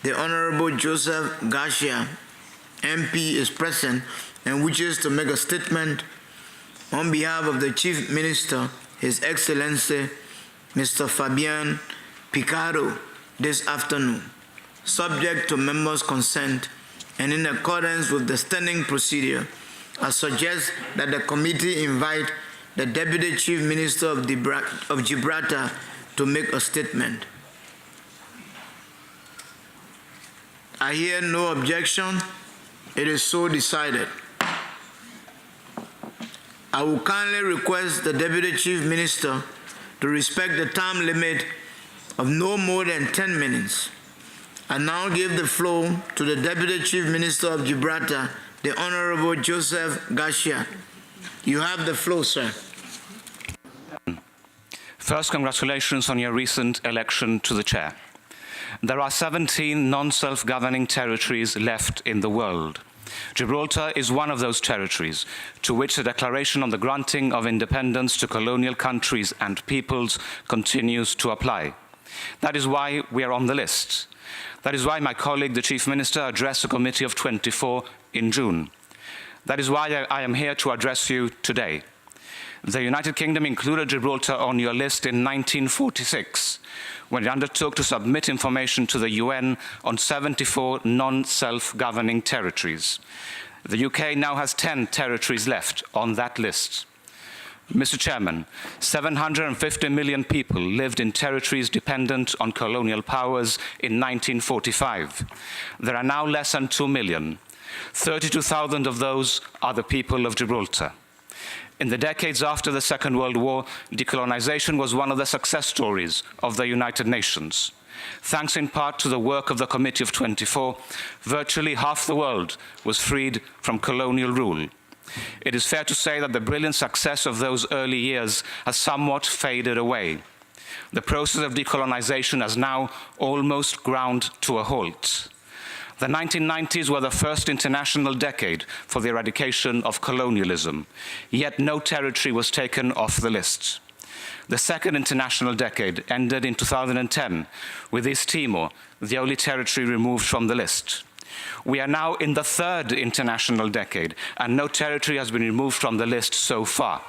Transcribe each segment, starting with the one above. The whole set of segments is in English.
The Honorable Joseph Garcia, MP, is present and wishes to make a statement on behalf of the Chief Minister, His Excellency, Mr. Fabian Picardo, this afternoon. Subject to members' consent and in accordance with the standing procedure, I suggest that the committee invite the Deputy Chief Minister of Gibraltar to make a statement. I hear no objection. It is so decided. I will kindly request the Deputy Chief Minister to respect the time limit of no more than 10 minutes. I now give the floor to the Deputy Chief Minister of Gibraltar, the Honorable Joseph Garcia. You have the floor, sir. First, congratulations on your recent election to the chair. There are 17 non-self-governing territories left in the world. Gibraltar is one of those territories to which the Declaration on the Granting of Independence to Colonial Countries and Peoples continues to apply. That is why we are on the list. That is why my colleague, the Chief Minister, addressed a committee of 24 in June. That is why I am here to address you today. The United Kingdom included Gibraltar on your list in 1946, when it undertook to submit information to the UN on 74 non-self-governing territories. The UK now has 10 territories left on that list. Mr. Chairman, 750 million people lived in territories dependent on colonial powers in 1945. There are now less than 2 million. 32,000 of those are the people of Gibraltar. In the decades after the Second World War, decolonization was one of the success stories of the United Nations. Thanks in part to the work of the Committee of 24, virtually half the world was freed from colonial rule. It is fair to say that the brilliant success of those early years has somewhat faded away. The process of decolonization has now almost ground to a halt. The 1990s were the first international decade for the eradication of colonialism, yet no territory was taken off the list. The second international decade ended in 2010, with East Timor, the only territory removed from the list. We are now in the third international decade, and no territory has been removed from the list so far.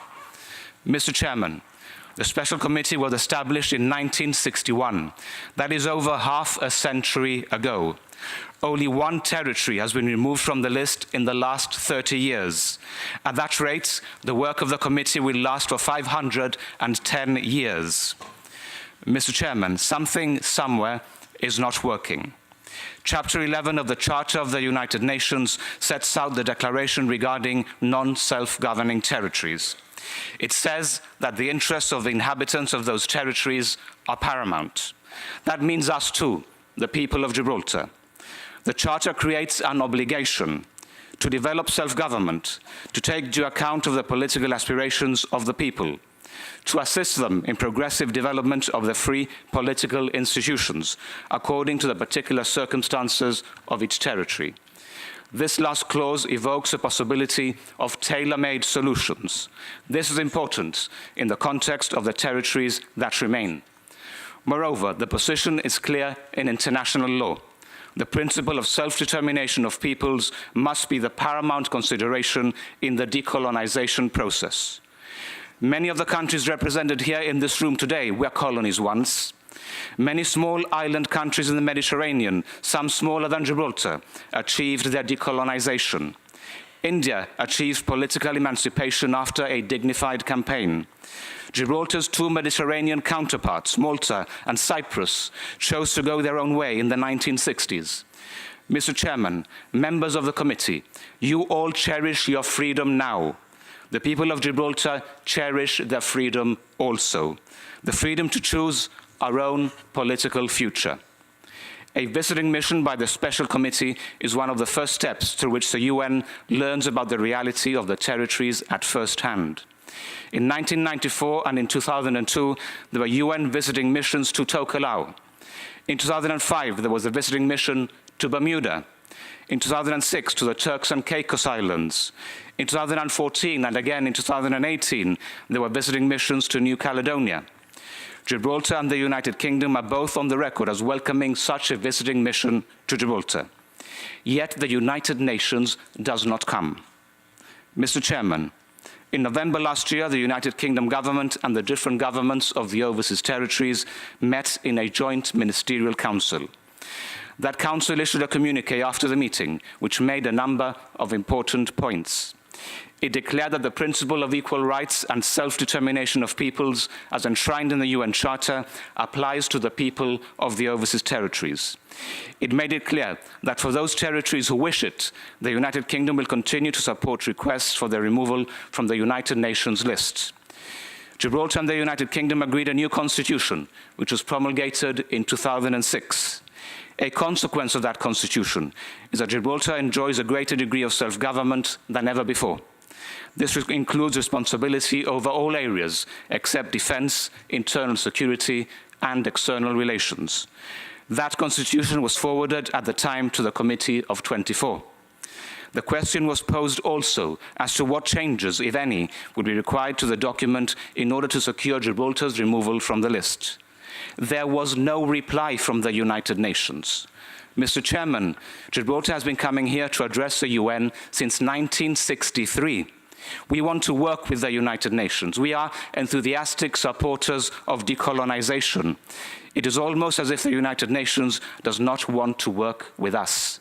Mr. Chairman, the Special Committee was established in 1961. That is over half a century ago. Only one territory has been removed from the list in the last 30 years. At that rate, the work of the committee will last for 510 years. Mr. Chairman, something somewhere is not working. Chapter 11 of the Charter of the United Nations sets out the declaration regarding non-self-governing territories. It says that the interests of the inhabitants of those territories are paramount. That means us too, the people of Gibraltar. The Charter creates an obligation to develop self-government, to take due account of the political aspirations of the people, to assist them in progressive development of the free political institutions, according to the particular circumstances of each territory. This last clause evokes a possibility of tailor-made solutions. This is important in the context of the territories that remain. Moreover, the position is clear in international law. The principle of self-determination of peoples must be the paramount consideration in the decolonization process. Many of the countries represented here in this room today were colonies once. Many small island countries in the Mediterranean, some smaller than Gibraltar, achieved their decolonization. India achieved political emancipation after a dignified campaign. Gibraltar's two Mediterranean counterparts, Malta and Cyprus, chose to go their own way in the 1960s. Mr. Chairman, members of the committee, you all cherish your freedom now. The people of Gibraltar cherish their freedom also, the freedom to choose our own political future. A visiting mission by the Special Committee is one of the first steps through which the UN learns about the reality of the territories at first hand. In 1994 and in 2002, there were UN visiting missions to Tokelau. In 2005, there was a visiting mission to Bermuda. In 2006, to the Turks and Caicos Islands. In 2014, and again in 2018, there were visiting missions to New Caledonia. Gibraltar and the United Kingdom are both on the record as welcoming such a visiting mission to Gibraltar. Yet the United Nations does not come. Mr. Chairman, in November last year, the United Kingdom government and the different governments of the overseas territories met in a joint ministerial council. That council issued a communique after the meeting, which made a number of important points. It declared that the principle of equal rights and self-determination of peoples, as enshrined in the UN Charter, applies to the people of the overseas territories. It made it clear that for those territories who wish it, the United Kingdom will continue to support requests for their removal from the United Nations list. Gibraltar and the United Kingdom agreed a new constitution, which was promulgated in 2006. A consequence of that constitution is that Gibraltar enjoys a greater degree of self-government than ever before. This includes responsibility over all areas except defense, internal security, and external relations. That constitution was forwarded at the time to the Committee of 24. The question was posed also as to what changes, if any, would be required to the document in order to secure Gibraltar's removal from the list. There was no reply from the United Nations. Mr. Chairman, Gibraltar has been coming here to address the UN since 1963. We want to work with the United Nations. We are enthusiastic supporters of decolonization. It is almost as if the United Nations does not want to work with us.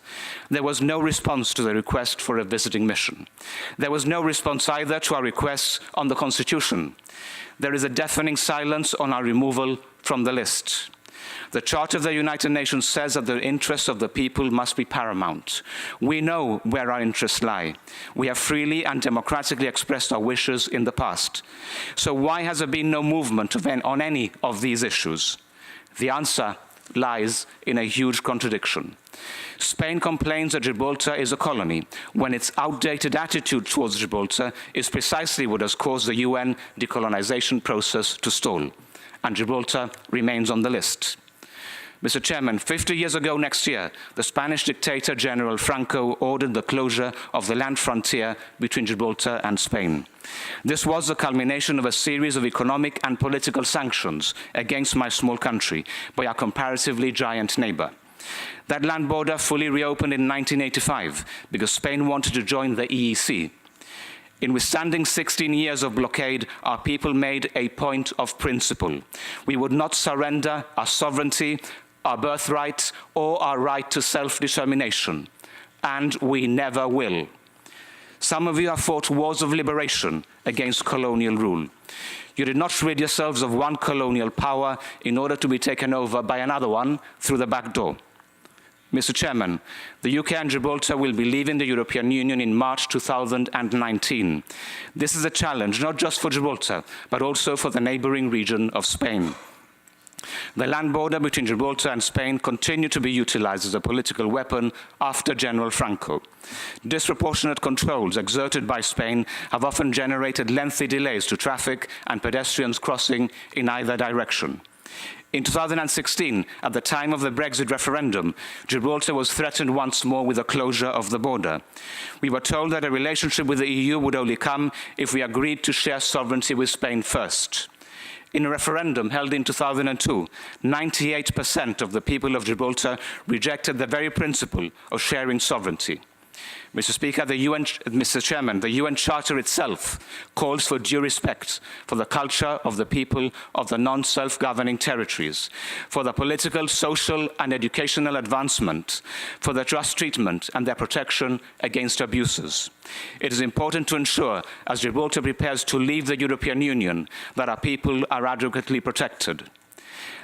There was no response to the request for a visiting mission. There was no response either to our requests on the Constitution. There is a deafening silence on our removal from the list. The Charter of the United Nations says that the interests of the people must be paramount. We know where our interests lie. We have freely and democratically expressed our wishes in the past. So why has there been no movement on any of these issues? The answer lies in a huge contradiction. Spain complains that Gibraltar is a colony, when its outdated attitude towards Gibraltar is precisely what has caused the UN decolonization process to stall, and Gibraltar remains on the list. Mr. Chairman, 50 years ago next year, the Spanish dictator General Franco ordered the closure of the land frontier between Gibraltar and Spain. This was the culmination of a series of economic and political sanctions against my small country by our comparatively giant neighbor. That land border fully reopened in 1985 because Spain wanted to join the EEC. In withstanding 16 years of blockade, our people made a point of principle. We would not surrender our sovereignty, our birthright, or our right to self-determination, and we never will. Some of you have fought wars of liberation against colonial rule. You did not rid yourselves of one colonial power in order to be taken over by another one through the back door. Mr. Chairman, the UK and Gibraltar will be leaving the European Union in March 2019. This is a challenge not just for Gibraltar, but also for the neighboring region of Spain. The land border between Gibraltar and Spain continued to be utilized as a political weapon after General Franco. Disproportionate controls exerted by Spain have often generated lengthy delays to traffic and pedestrians crossing in either direction. In 2016, at the time of the Brexit referendum, Gibraltar was threatened once more with a closure of the border. We were told that a relationship with the EU would only come if we agreed to share sovereignty with Spain first. In a referendum held in 2002, 98% of the people of Gibraltar rejected the very principle of sharing sovereignty. Mr. Speaker, Mr. Chairman, the UN Charter itself calls for due respect for the culture of the people of the non-self-governing territories, for the political, social, and educational advancement, for their just treatment and their protection against abuses. It is important to ensure, as Gibraltar prepares to leave the European Union, that our people are adequately protected.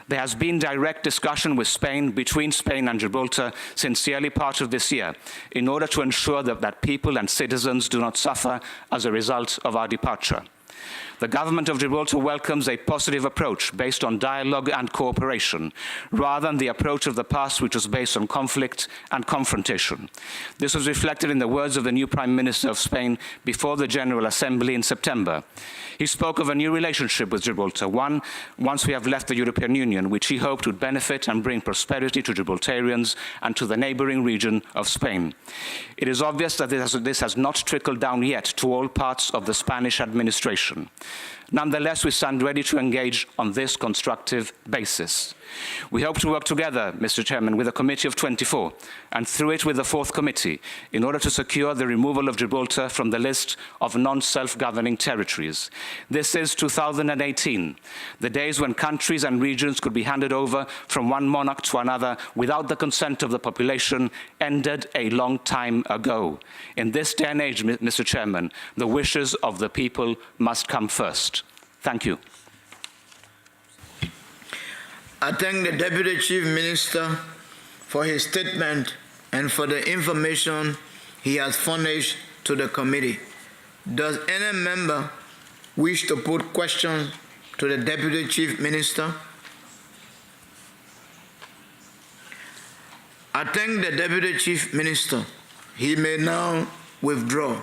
There has been direct discussion with Spain, between Spain and Gibraltar, since the early part of this year, in order to ensure that people and citizens do not suffer as a result of our departure. The government of Gibraltar welcomes a positive approach based on dialogue and cooperation, rather than the approach of the past, which was based on conflict and confrontation. This was reflected in the words of the new Prime Minister of Spain before the General Assembly in September. He spoke of a new relationship with Gibraltar, one once we have left the European Union, which he hoped would benefit and bring prosperity to Gibraltarians and to the neighboring region of Spain. It is obvious that this has not trickled down yet to all parts of the Spanish administration. Nonetheless, we stand ready to engage on this constructive basis. We hope to work together, Mr. Chairman, with a committee of 24, and through it with the fourth committee, in order to secure the removal of Gibraltar from the list of non-self-governing territories. This is 2018, the days when countries and regions could be handed over from one monarch to another without the consent of the population ended a long time ago. In this day and age, Mr. Chairman, the wishes of the people must come first. Thank you. I thank the Deputy Chief Minister for his statement and for the information he has furnished to the committee. Does any member wish to put questions to the Deputy Chief Minister? I thank the Deputy Chief Minister. He may now withdraw.